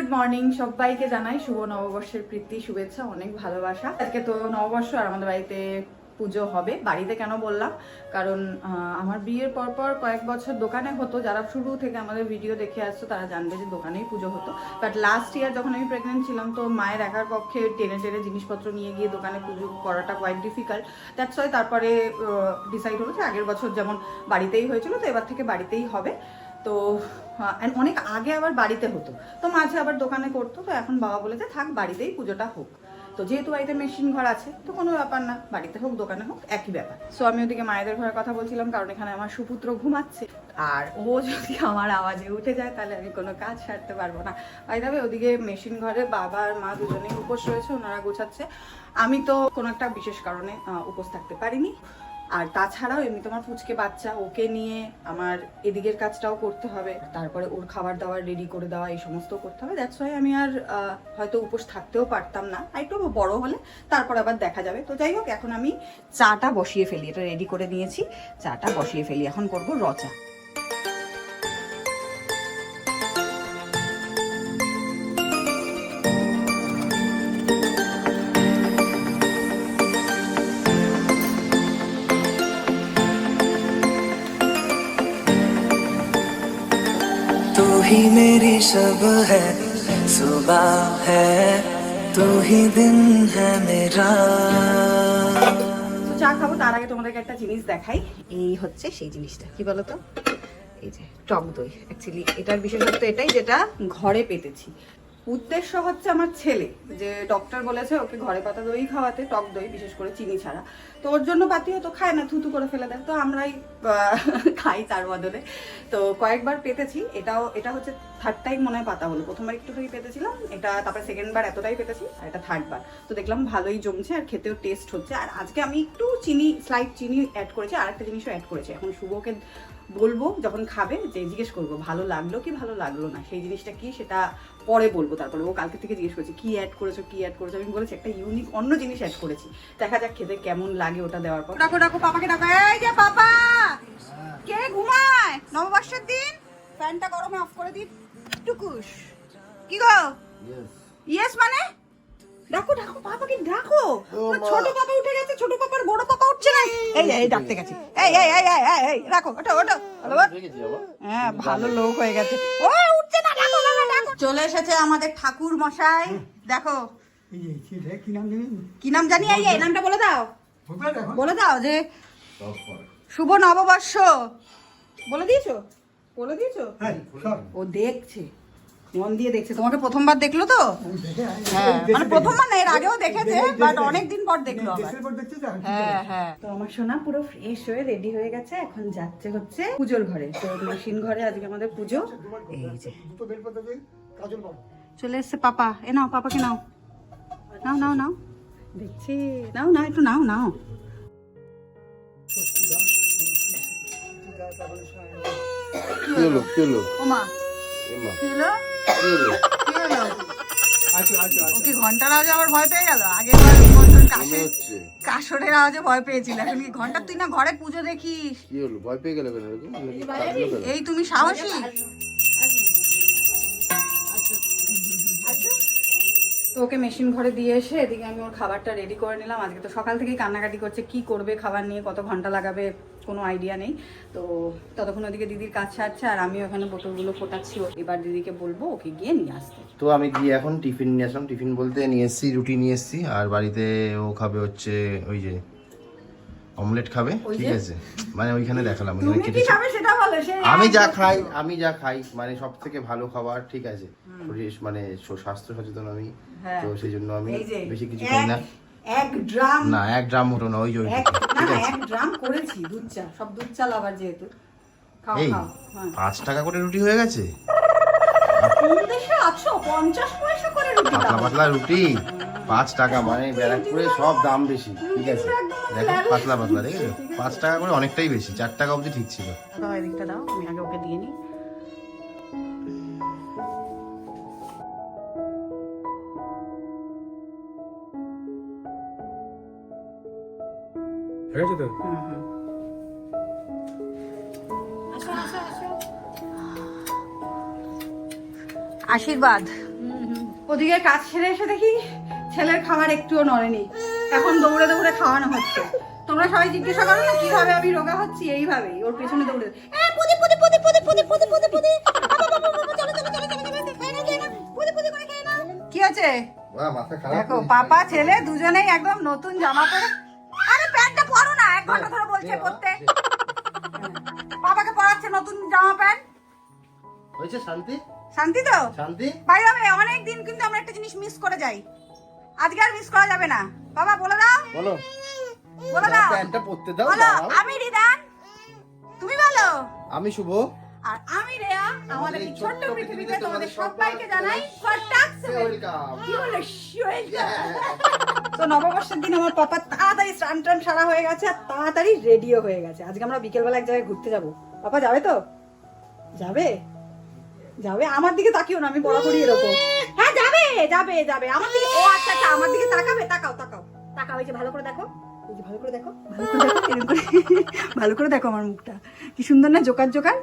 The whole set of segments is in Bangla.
গুড মর্নিং, সবাইকে জানাই শুভ নববর্ষের প্রীতি শুভেচ্ছা, অনেক ভালোবাসা। আজকে তো নববর্ষ আর আমাদের বাড়িতে পুজো হবে। বাড়িতে কেন বললাম, কারণ আমার বিয়ের পর কয়েক বছর দোকানে হতো। যারা শুরু থেকে আমাদের ভিডিও দেখে আসছো তারা জানবে যে দোকানেই পুজো হতো। বাট লাস্ট ইয়ার যখন আমি প্রেগনেন্ট ছিলাম, তো মায়ের একার পক্ষে টেনে টেনে জিনিসপত্র নিয়ে গিয়ে দোকানে পুজো করাটা কোয়াইট ডিফিকাল্ট। দ্যাটস ওয়াই তারপরে ডিসাইড হলো যে আগের বছর যেমন বাড়িতেই হয়েছিল, তো এবার থেকে বাড়িতেই হবে। তো অনেক আগে আবার বাড়িতে হতো, তো মাঝে আবার দোকানে করতো। তো এখন বাবা বলেছে থাক, বাড়িতেই পুজোটা হোক। তো যেহেতু বাড়িতে মেশিন ঘর আছে, তো কোনো ব্যাপার না, বাড়িতে হোক দোকানে হোক একই ব্যাপার। সো আমি ওদিকে মায়েদের ঘরের কথা বলছিলাম, কারণ এখানে আমার সুপুত্র ঘুমাচ্ছে, আর ও যদি আমার আওয়াজে উঠে যায় তাহলে আমি কোনো কাজ সারতে পারবো না। বাই দ্য ওয়ে, ওদিকে মেশিন ঘরে বাবা আর মা দুজনেই উপোস রয়েছে, ওনারা গোছাচ্ছে। আমি তো কোনো একটা বিশেষ কারণে উপোস থাকতে পারিনি। আর তাছাড়াও এমনি তোমার পুচকে বাচ্চা, ওকে নিয়ে আমার এদিকের কাজটাও করতে হবে, তারপরে ওর খাবার দাবার রেডি করে দেওয়া, এই সমস্ত করতে হবে। দ্যাটস ওয়াই আমি আর হয়তো উপোস থাকতেও পারতাম না, একটু বড় হলে তারপর আবার দেখা যাবে। তো যাই হোক, এখন আমি চাটা বসিয়ে ফেলি, এটা রেডি করে নিয়েছি, চাটা বসিয়ে ফেলি। এখন করবো রচা। तू ही मेरी सब है, सुबह है तू ही दिन है मेरा। চা খাবো তার আগে তোমাদেরকে একটা জিনিস দেখাই। এই হচ্ছে সেই জিনিসটা, কি বলতো, এই যে টক দই। অ্যাকচুয়ালি এটার বিশেষত্ব এটাই, যেটা ঘরে পেতেছি। উদ্দেশ্য হচ্ছে আমার ছেলে, যে ডক্টর বলেছে ওকে ঘরে পাতা দই খাওয়াতে, টক দই, বিশেষ করে চিনি ছাড়া। তো ওর জন্য পাতিও তো খায় না, থুতু করে ফেলে দেয়, তো আমরাই খাই তার বদলে। তো কয়েকবার পেতেছি, এটা হচ্ছে থার্ড টাইম মনে হয় পাতা হলো। প্রথমবার একটুখানি পেতেছিলাম এটা, তারপরে সেকেন্ড বার এতটাই পেতেছি, আর এটা থার্ড বার। তো দেখলাম ভালোই জমছে আর খেতেও টেস্ট হচ্ছে। আর আজকে আমি একটু স্লাইট চিনি অ্যাড করেছি, আর একটা জিনিসও অ্যাড করেছি। এখন শুভকে বলবো যখন খাবে, যে জিজ্ঞেস করবো ভালো লাগলো কি ভালো লাগলো না, সেই জিনিসটা কি সেটা পরে বলবো। তারপরে ও কালকে থেকে জিজ্ঞেস করছে কি অ্যাড করেছো। আমি বলেছি একটা ইউনিক অন্য জিনিস অ্যাড করেছি, দেখা যাক খেতে কেমন লাগে ওটা দেওয়ার পর। ডাকো ডাকো পাপাকে ডাকো। এই যে পাপা, কে ঘুমায় নববর্ষের দিন? ফ্যানটা গরমে অফ করে দিই টুকুস। কি গো? ইয়েস মানে ডাকো ডাকো পাপাকে ডাকো। ছোট পাপা উঠে গেছে, ছোট পাপার বড় পাপা উঠছে না। এই ডাকতে গেছে। এই রাখো ওটা ওটা। হ্যাঁ, ভালো লোক হয়ে গেছে। ও উঠছে না, ডাকো বাবা ডাকো। চলে এসেছে আমাদের ঠাকুর মশাই, দেখো কি নাম জানি। এই নামটা বলে দাও যে শুভ নববর্ষ। বলে দিয়েছো? ও দেখছে, মন দিয়ে দেখছে। তোমাকে প্রথমবার দেখলো তো? হ্যাঁ, মানে প্রথমবার না, এর আগেও দেখেছে, বাট অনেকদিন পর দেখলো আবার। হ্যাঁ, তো আমার সোনা পুরো ফ্রেশ হয়ে রেডি হয়ে গেছে, এখন যাচ্ছে হচ্ছে পুজোর ঘরে। তো মেশিন ঘরে আজকে আমাদের পুজো। এই যে চলে এসছে পাপা। নাও পাপাকে নাও দেখছি, নাও একটু নাও। ঘন্টার আওয়াজে আবার ভয় পেয়ে গেল। আগের বছর কাশরের আওয়াজে ভয় পেয়েছিল, এখন কি ঘন্টা? তুই না ঘরে পুজো দেখিস, কি হলো ভয় পেয়ে গেল? এই তুমি সাহসী। তো ওকে মেশিন ঘরে দিয়ে এসে এদিকে আমি ওর খাবারটা রেডি করে নিলাম। আজকে তো সকাল থেকেই কান্নাকাটি করছে, কি করবে খাবার নিয়ে, কত ঘন্টা লাগাবে কোনো আইডিয়া নেই। তো ততক্ষণ ওদিকে দিদির কাজ ছাড়ছে, আর আমি ওখানে বোতলগুলো ফোটাচ্ছি। এবার দিদিকে বলবো ওকে গিয়ে নিয়ে আসতে। তো আমি গিয়ে এখন টিফিন নিয়ে আসলাম। টিফিন বলতে নিয়ে এসেছি, রুটি নিয়ে এসেছি, আর বাড়িতে ও খাবে হচ্ছে ওই যে অমলেট খাবে, ঠিক আছে? মানে ওইখানে দেখালাম, আমি যা খাই মানে সব থেকে ভালো খাবার, ঠিক আছে? শরীর মানে স্বাস্থ্য সচেতন আমি, তো সেই জন্য আমি বেশি কিছু খাই না। 1 গ্রাম হতো না, ওই যে ঠিক আছে 1 গ্রাম করেছি দুধ চা, সব দুধ চা লাভার যেহেতু। এই 5 টাকা করে রুটি হয়ে গেছে। কোন দেশে আছো? 50 পয়সা করে রুটি, পাতলা রুটি 5 টাকা, মানে ব্যারাকপুরে সব দাম বেশি, ঠিক আছে? দেখো পাতলা দেখেছো, 5 টাকা করে অনেকটাই বেশি। 4 টাকা অবধি ঠিক ছিল। এদিকটা দাও, আমি আগে ওকে দিয়ে নিই। আশীর্বাদ। ওদিকে কাজ সেরে এসে দেখি ছেলের খাবার একটুও নড়েনি, এখন দৌড়ে দৌড়ে খাওয়ানো হচ্ছে। তোমরা সবাই জিজ্ঞাসা করো না কিভাবে আমি রোগা হচ্ছি, এইভাবেই ওর পেছনে দৌড়ে কি আছে দেখো, পাপা ছেলে দুজনেই একদম নতুন জামা পরে। আরে প্যান্টটা পরো না, 1 ঘন্টা ধরে বলছে পরতে। পাপাকে পরাচ্ছে নতুন জামা প্যান্ট। হয়েছে শান্তি? শান্তি তো শান্তি। ভাই হবে অনেক দিন, কিন্তু আমরা একটা জিনিস মিস করে যাই, আজকে আর মিস করা যাবে না। বাবা বলে দাও, বলো বলে দাও, প্যান্টটা পরতে দাও। বলো আমি রিদান, তুমি বলো, আমি শুভ, আর আমি রেয়া। আমাদের এই ছোট্ট পৃথিবীতে তোমাদের সবাইকে জানাই ওয়েলকাম। কি বলে তো নববর্ষের দিন আমার পাপা তাড়াতাড়ি স্নান টান সারা হয়ে গেছে আর তাড়াতাড়ি রেডিও হয়ে গেছে। আজকে আমরা বিকেলবেলা এক জায়গায় ঘুরতে যাব। পাপা যাবে তো? যাবে যাবে আমার দিকে তাকিও না, আমি বরাবরই এরকম। হ্যাঁ যাবে যাবে যাবে আমার দিকে। ও আচ্ছা আচ্ছা আমার দিকে তাকাবে, তাকাও তাকাও তাকাও, এই যে ভালো করে দেখো, এই যে ভালো করে দেখো, ভালো করে দেখো, এরকম করে ভালো করে দেখো আমার মুখটা কি সুন্দর না, জোকার জোকার।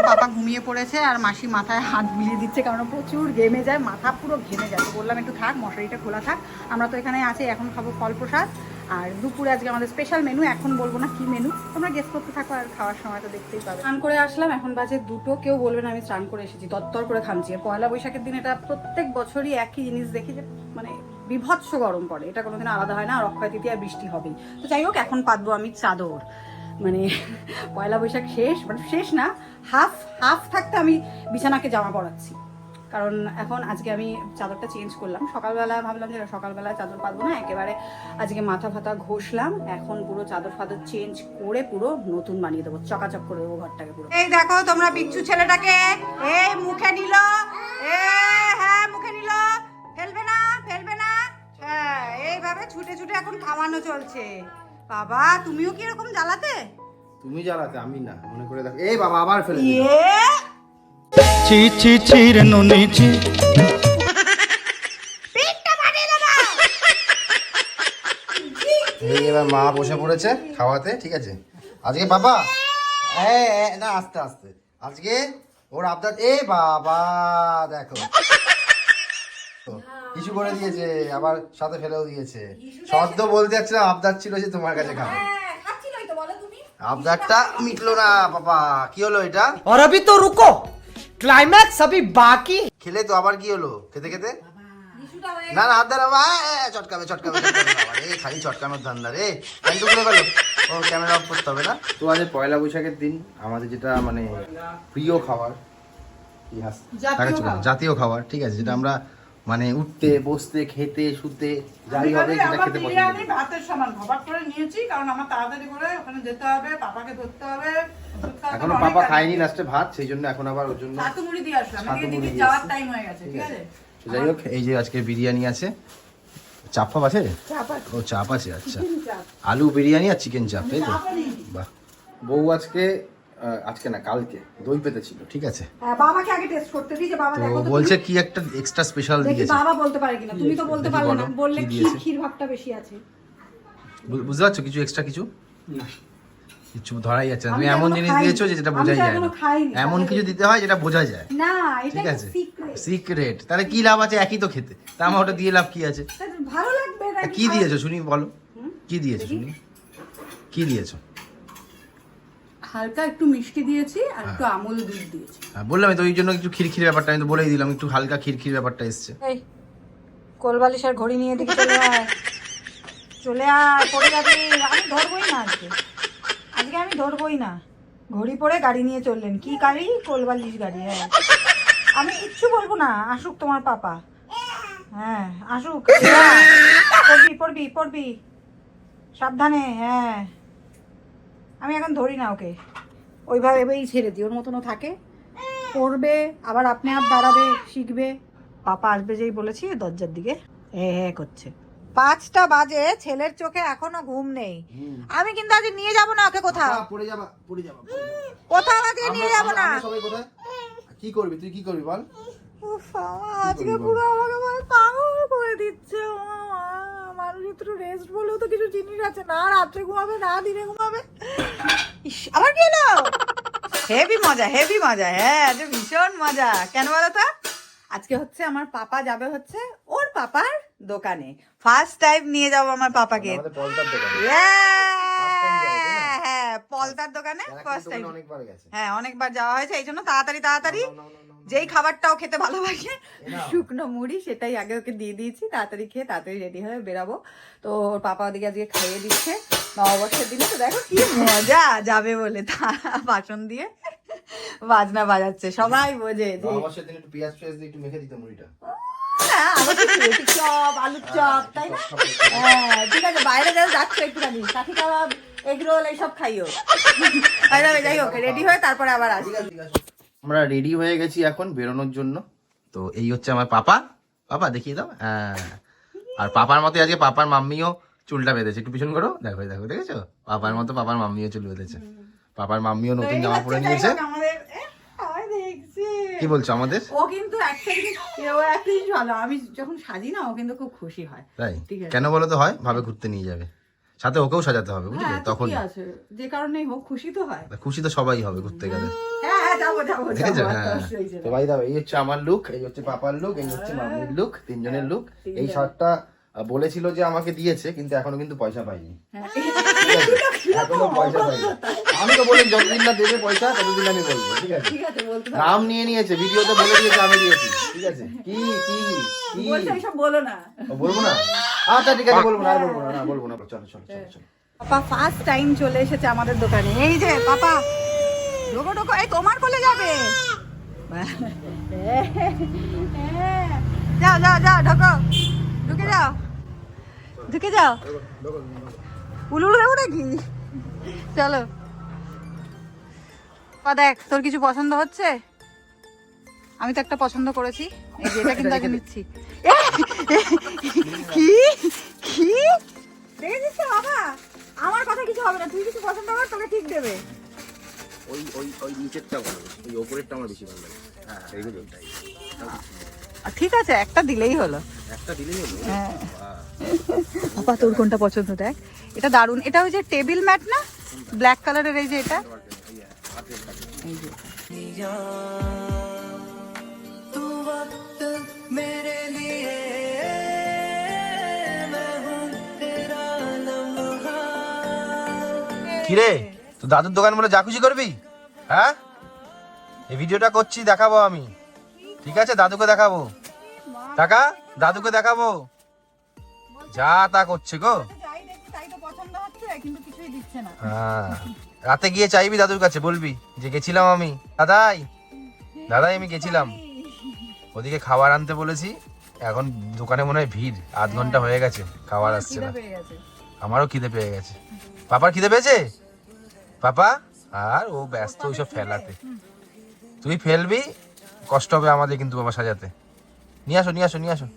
পাপা ঘুমিয়ে পড়েছে আর মাসি মাথায় হাত বুলিয়ে দিচ্ছে, কারণ প্রচুর ঘেমে যায়, মাথা পুরো ঘেমে যায়। তো বললাম একটু থাক, মশারিটা খোলা থাক, আমরা তো এখানে আছি। এখন খাবো ফল প্রসাদ, আর দুপুরে আজকে আমাদের স্পেশাল মেনু। এখন বলবো না কি মেনু, তোমরা গেস করতে থাকো, আর খাওয়ার সময় তো দেখতেই পাবে। স্নান করে আসলাম, এখন বাজে 2টো। কেউ বলবে না আমি স্নান করে এসেছি, তত্তর করে খামছি। আর পয়লা বৈশাখের দিন এটা প্রত্যেক বছরই একই জিনিস দেখি, যে মানে বিভৎস গরম পড়ে, এটা কোনোদিন আলাদা হয় না। আর অক্ষয় তৃতীয়া বৃষ্টি হবেই। তো যাই হোক, এখন পাতবো আমি চাদর। মানে পয়লা বৈশাখ শেষ, মানে শেষ না, হাফ হাফ থাকতে আমি বিছানাকে জামা পরাচ্ছি, কারণ এখন আজকে আমি চাদরটা চেঞ্জ করলাম। সকালবেলা ভাবলাম যে সকালবেলা চাদর পাতবো না, একেবারে আজকে মাথা ফাতা ঘষলাম, এখন পুরো চাদর ফাদর চেঞ্জ করে পুরো নতুন বানিয়ে দেবো, চকাচক করে দেবো ঘরটাকে পুরো। এই দেখো তোমরা বিচ্ছু ছেলেটাকে, এই মুখে নিল, হ্যাঁ মুখে নিল, ফেলবে না ফেলবে না, হ্যাঁ এইভাবে ছুটে ছুটে এখন খাওয়ানো চলছে। বাবা তুমিও কি এরকম জ্বালাতে? তুমি জ্বালাতে, আমি না, মনে করে দেখো। এই বাবা আবার ফেলে দিল। ছি ছি ছি রে নুনি ছি। এই এবার মা বসে পড়েছে খাওয়াতে, ঠিক আছে। আজকে বাবা না আস্তে আস্তে, আজকে ওর আবদার। এ বাবা দেখো কিছু করে দিয়েছে, আবার সাথে ফেলেও দিয়েছে। শব্দ বলতে যাচ্ছিলাম, আবদার ছিল যে তোমার কাছে খাবো। আবদারটা মিটলো না বাবা। কি হলো এটা? और अभी तो रुको, क्लाइमैक्स अभी बाकी। খেলে তো আবার কি হলো? খেতে খেতে না না হাত ধরা বাবা, চটকাবে চটকাবে এই খালি চটকানোর ধান্দা রে। একটু খুলে গেল, ও ক্যামেরা অফ করতে হবে না তো। আজ পয়লা বৈশাখের দিন আমাদের যেটা মানে প্রিয় খাবার, জাতীয় খাবার, ঠিক আছে, যেটা আমরা মানে উঠতে বসতে খেতে শুতে যাই হবে সেটা খেতে পছন্দ করি। ভাতের সমান ভাত করে নিয়েছি, কারণ আমার তাড়াতাড়ি করে ওখানে যেতে হবে, পাপাকে ধরতে হবে। এখনো পাপা খায়নি লাস্টে ভাত, সেই জন্য এখন আবার ওর জন্য ছাতু মুড়ি দিয়ে আসলাম, এদিকে দিদি যাওয়ার টাইম হয়ে গেছে, ঠিক আছে। যাই হোক, এই যে আজকে বিরিয়ানি আছে, চাপ ফাপ আছে, ও চাপ আছে, আচ্ছা আলু বিরিয়ানি আর চিকেন চাপ, তাই তো? বাহ। বউ আজকে আজকে না কালকে দই পেতেছিল, ঠিক আছে। বাবাকে আগে টেস্ট করতে দিই যে বাবা দেখো তো বলছে কি একটা এক্সট্রা স্পেশাল দিয়েছে। বাবা বলতে পারে কিনা, তুমি তো বলতে পারলে না, বললে ক্ষীর ভাবটা বেশি আছে। বুঝতে পারছো কিছু এক্সট্রা কিছু? না কিছু ধরাই যাচ্ছে না। তুমি এমন জিনিস দিয়েছো যেটা বোঝাই যায় না, এমন কিছু দিতে হয় যেটা বোঝা যায় না, এটা ঠিক আছে সিক্রেট। সিক্রেট, তাহলে কি লাভ আছে? একই তো খেতে, তা আমার ওটা দিয়ে লাভ কি আছে? ভালো লাগবে না। কি দিয়েছো শুনি, বলো কি দিয়েছো শুনি, কি দিয়েছো? হালকা একটু মিষ্টি দিয়েছি আর একটু আমুল দুধ দিয়েছি। হ্যাঁ বললাম তো, ওই জন্য একটু খিরখির ব্যাপারটা আমি তো বলেই দিলাম, একটু হালকা খিরখির ব্যাপারটা এসছে। এই কোলবালিশের ঘড়ি নিয়ে দিকে চলে আয়, চলে আয়, পড়ে যাবি। আমি ধরবই না আজকে, আজকে আমি ধরবই না। ঘড়ি পরে গাড়ি নিয়ে চললেন, কি গাড়ি? কোলবালিশ গাড়ি। হ্যাঁ আমি কিচ্ছু বলবো না, আসুক তোমার পাপা, হ্যাঁ আসুক। পড়বি পড়বি পড়বি সাবধানে। হ্যাঁ আমি এখন ধরি না ওকে, ওইভাবে এভাবেই ছেড়ে দিই, ওর মতনও থাকে, পড়বে আবার আপনি আপ দাঁড়াবে, শিখবে। পাপা আসবে যেই বলেছি দরজার দিকে হ্যাঁ করছে। 5টা বাজে, ছেলের চোখে এখনো ঘুম নেই। আমি কিন্তু আজ নিয়ে যাব না ওকে কোথাও, পড়ে যাবা কোথাও আজকে নিয়ে যাব না। সবাই কোথায় কি করবি তুই, কি করবি বল? উফ, আজকে পুরো আমাকে পাগল করে দিচ্ছে। মানুষ একটু রেস্ট বলেও তো কিছু জিনিস আছে, না রাত্রে ঘুমাবে না দিনে ঘুমাবে। আবার কি হলো? হেভি মজা হেভি মজা, হ্যাঁ ভীষণ মজা। কেন বলো তো? আজকে হচ্ছে আমার পাপা যাবে হচ্ছে ওর পাপার দোকানে, ফার্স্ট টাইম নিয়ে যাবো আমার পাপাকে। আমাদের পলতার দোকানে। হ্যাঁ, পলতার দোকানে ফার্স্ট টাইম। অনেকবার গেছে। হ্যাঁ, অনেকবার যাওয়া হয়েছে, এই জন্য তাড়াতাড়ি যেই খাবারটাও খেতে ভালোবাসে শুকনো মুড়ি, সেটাই আগে ওকে দিয়ে দিয়েছি, তাড়াতাড়ি খেয়ে তাড়াতাড়ি রেডি হয়ে বেরাবো। তো ওর পাপা ওদিকে আজকে খাইয়ে দিচ্ছে নববর্ষের দিনে। তো দেখো কি মজা, যাবে বলে বাসন দিয়ে বাজনা বাজাচ্ছে, সবাই বোঝে যে নববর্ষের দিন একটু পেঁয়াজ দিয়ে একটু মেখে দিতে মুড়িটা। হ্যাঁ, আবার কি পেটি চপ, আলুর চপ, তাই না? হ্যাঁ, ঠিক আছে, বাইরে যাও যাচ্ছ একটুখানি, কাঠি কাবাব, এগ রোল এইসব খাইও। যাই হোক, রেডি হয়ে তারপরে আবার আসি। আমরা রেডি হয়ে গেছি এখন বেরোনোর জন্য। তো এই হচ্ছে আমার পাপা। পাপা দেখিয়ে দাও। হ্যাঁ, আর পাপার মতো আজকে পাপার মাম্মিও চুলটা বেঁধেছে, একটু পিছন করো। দেখো দেখো, দেখেছো? পাপার মতো পাপার মাম্মিও চুল বেঁধেছে। পাপার মাম্মিও নতুন জামা পরে নিয়েছে। কি বলছো আমাদের? ও কিন্তু একটা জিনিস ভালো, আমি যখন সাজি না ও কিন্তু খুব খুশি হয়। তাই? ঠিক আছে। কেন বলো তো? হয় ভাবে ঘুরতে নিয়ে যাবে, সাথে ওকেও সাজাতে হবে, বুঝলে? হ্যাঁ, তখন কি আছে, যে কারণেই হোক খুশি তো হয়। খুশি তো সবাই হবে ঘুরতে গেলে। হ্যাঁ, যাবো দেখেছো? হ্যাঁ। তো ভাই দাও, এই হচ্ছে আমার লুক, এই হচ্ছে পাপার লুক, এই হচ্ছে মাম্মির লুক, তিনজনের লুক। এই শার্টটা বলেছিল যে আমাকে দিয়েছে, কিন্তু এখনো কিন্তু পয়সা পাইনি। এখনো পয়সা পাইনি। আমি তো বলি যতদিন না দেবে পয়সা ততদিন আমি বলবো, ঠিক আছে? নাম নিয়ে নিয়েছে, ভিডিওতে বলে দিয়েছে আমি দিয়েছি, ঠিক আছে? কি কি কি বলো না, বলবো না? আচ্ছা ঠিক আছে, বলবো না, আর বলবো না, না বলবো না। চলো চলো চলো চলো। পাপা ফার্স্ট টাইম চলে এসেছে আমাদের দোকানে। এই যে পাপা, ঢোকো ঢোকো, এই তোমার কোলে যাবে। যাও যাও যাও, ঢোকো, ঢুকে যাও, ঢুকে যাও। উলুল দেবো নাকি? চলো পা, দেখ তোর কিছু পছন্দ হচ্ছে? আমি তো একটা পছন্দ করেছি, এই যে এটা কিন্তু আগে নিচ্ছি। কি কি দেখেছিস তো বাবা, আমার কথা কিছু হবে না, তুই কিছু পছন্দ কর, তোকে ঠিক দেবে। ওই ওই ওই নিচেরটা ভালো, ওই উপরেরটা আমার বেশি ভালো লাগে। হ্যাঁ, এইগুলোটাই। ঠিক আছে, একটা দিলেই হলো। একটা দিলেই হলো। হ্যাঁ। বাবা তোর কোনটা পছন্দ? দেখ এটা দারুন, এটা ওই যে টেবিল ম্যাট না, ব্ল্যাক কালারের, এই যে এটা, এই যে तू वक्त मेरे लिए मैं हूँ तेरा लम्हा। কিরে, তুই দাদুর দোকান বলে যা খুশি করবি? হ্যাঁ, এই ভিডিওটা করছি, দেখাবো আমি, ঠিক আছে? দাদুকে দেখাবো, টাকা দাদুকে দেখাবো, যা তা করছে গো। তাই তো পছন্দ হচ্ছে, কিন্তু কিছুই দিচ্ছে না। হ্যাঁ, রাতে গিয়ে চাইবি দাদুর কাছে, বলবি যে গেছিলাম আমি, দাদাই দাদাই আমি গেছিলাম, ওদিকে খাবার আনতে বলেছি। এখন দোকানে মনে হয় ভিড়, আধ ঘন্টা হয়ে গেছে, খাবার আসছে না। আমারও খিদে পেয়ে গেছে। পাপার খিদে পেয়েছে? পাপা আর ও ব্যস্ত ওইসব ফেলাতে। তুই ফেলবি, কষ্ট হবে আমাদের কিন্তু বাবা সাজাতে। নিয়ে আসো নিয়ে আসো নিয়ে আসো।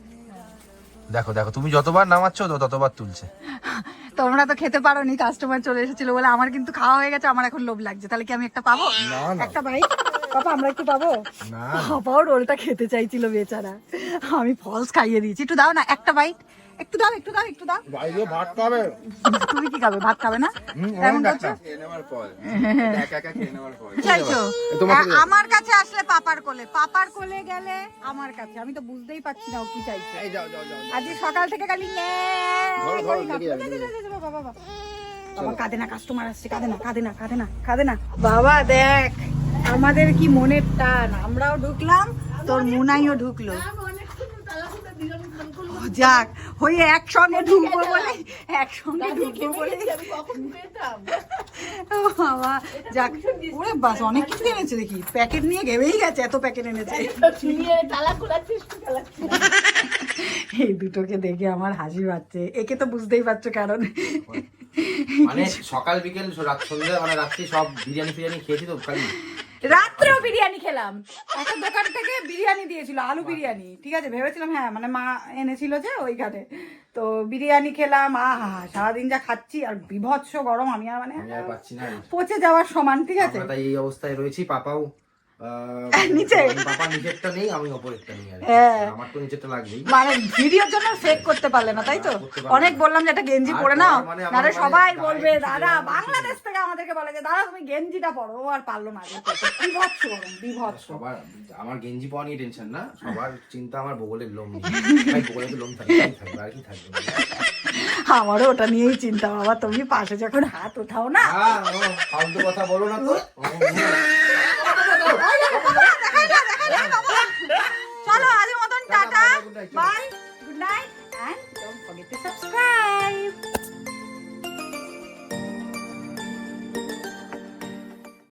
দেখো দেখো, তুমি যতবার নামাচ্ছ তো ততবার তুলছে। তোমরা তো খেতে পারোনি, কাস্টমার চলে এসেছিল বলে। আমার কিন্তু খাওয়া হয়ে গেছে, আমার এখন লোভ লাগছে। তাহলে কি আমি একটা পাবো? একটা বাইট পাপা, আমরা একটু পাবো? পাপাও রোলটা খেতে চাইছিল বেচারা, আমি ফলস খাইয়ে দিয়েছি। একটু দাও না, একটা বাইট, একটু দাও একটু দাও একটু দাও। বাইরে ভাত খাবে? তুমি কি খাবে? ভাত খাবে না? এমন করছো? চাইছো আমার কাছে আসলে পাপার কোলে, পাপার কোলে গেলে আমার কাছে। আমি তো বুঝতেই পারছি না ও কি চাইছে। আজ সকাল থেকে খালি বাবা কাঁদে না, কাস্টমার আসছে, কাঁদে না কাঁদে না কাঁদে না কাঁদে না। বাবা দেখ আমাদের কি মনের টান, আমরাও ঢুকলাম, তোর মুনাইও ঢুকলো। যাক, হয়ে একসঙ্গে ঢুকবো বলে, একসঙ্গে ঢুকবো বলে। ও বাবা, যাক, ওরে বাস, অনেক কিছু এনেছে দেখি, প্যাকেট নিয়ে ঘেবেই গেছে, এত প্যাকেট এনেছে। এই দুটোকে দেখে আমার হাসি পাচ্ছে, একে তো বুঝতেই পারছো কারণ মানে সকাল বিকেল রাত সন্ধ্যা, মানে রাত্রি সব বিরিয়ানি ফিরিয়ানি খেয়েছি তো খালি। রাত্রেও বিরিয়ানি খেলাম, একটা দোকান থেকে বিরিয়ানি দিয়েছিল, আলু বিরিয়ানি, ঠিক আছে? ভেবেছিলাম হ্যাঁ মানে মা এনেছিল যে ওইখানে, তো বিরিয়ানি খেলাম। আহা, সারাদিন যা খাচ্ছি, আর বিভৎস গরম, আমি আর মানে আমি আর পাচ্ছি না, পচে যাওয়ার সমান, ঠিক আছে? আমরা তাই এই অবস্থায় রয়েছি। পাপাও নিচে? বাবা নিচেরটা নেই, আমি ওপরেরটা নিই আর কি। হ্যাঁ। আমার তো নিচেরটা লাগবেই। মানে ভিডিওর জন্য ফেক করতে পারলে না তাই তো? করতে পারলাম অনেক না। বললাম যে একটা গেঞ্জি আর পরে নাও, মানে আমার নাহলে মানে সবাই গায়ে বলবে কিছু দাদা দেওয়া বাংলাদেশ থেকে আমাদেরকে বলে যে দাদা তুমি গেঞ্জিটা পরো। ও আর পারলো না আগে করতে। বিভৎস গরম, বিভৎস। সবার আমার গেঞ্জি পাওয়া নিয়ে টেনশন না, সবার চিন্তা আমার বগলের লোম নিয়ে। ভাই বগলে তো লোম থাকবে আর কি থাকবে না। আমারও ওটা নিয়েই চিন্তা বাবা, তুমি পাশে যখন হাত ওঠাও না ফালতু কথা বলো না তো।